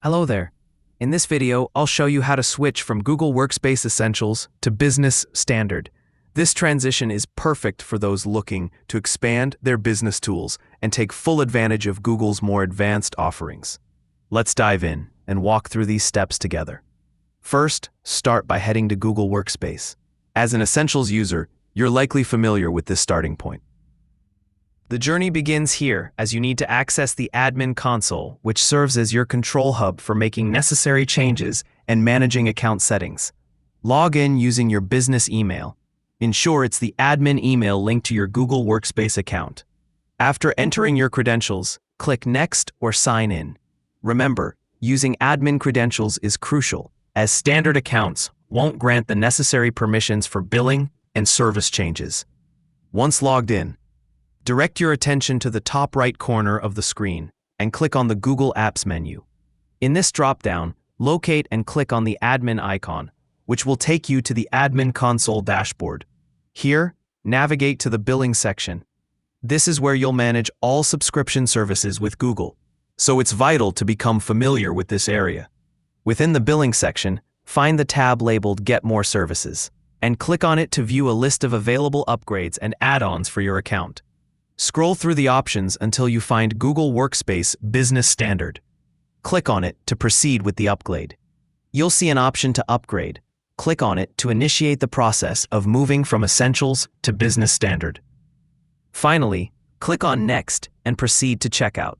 Hello there. In this video, I'll show you how to switch from Google Workspace Essentials to Business Standard. This transition is perfect for those looking to expand their business tools and take full advantage of Google's more advanced offerings. Let's dive in and walk through these steps together. First, start by heading to Google Workspace. As an Essentials user, you're likely familiar with this starting point. The journey begins here as you need to access the admin console, which serves as your control hub for making necessary changes and managing account settings. Log in using your business email. Ensure it's the admin email linked to your Google Workspace account. After entering your credentials, click Next or Sign In. Remember, using admin credentials is crucial, as standard accounts won't grant the necessary permissions for billing and service changes. Once logged in, direct your attention to the top right corner of the screen and click on the Google Apps menu. In this drop-down, locate and click on the admin icon, which will take you to the admin console dashboard. Here, navigate to the billing section. This is where you'll manage all subscription services with Google, so it's vital to become familiar with this area. Within the billing section, find the tab labeled Get More Services, and click on it to view a list of available upgrades and add-ons for your account. Scroll through the options until you find Google Workspace Business Standard. Click on it to proceed with the upgrade. You'll see an option to upgrade. Click on it to initiate the process of moving from Essentials to Business Standard. Finally, click on Next and proceed to checkout.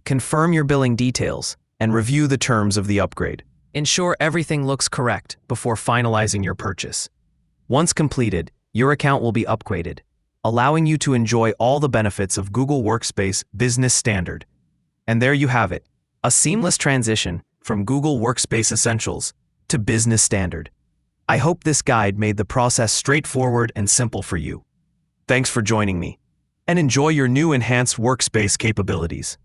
Confirm your billing details and review the terms of the upgrade. Ensure everything looks correct before finalizing your purchase. Once completed, your account will be upgraded, allowing you to enjoy all the benefits of Google Workspace Business Standard. And there you have it, a seamless transition from Google Workspace Essentials to Business Standard. I hope this guide made the process straightforward and simple for you. Thanks for joining me, and enjoy your new enhanced workspace capabilities.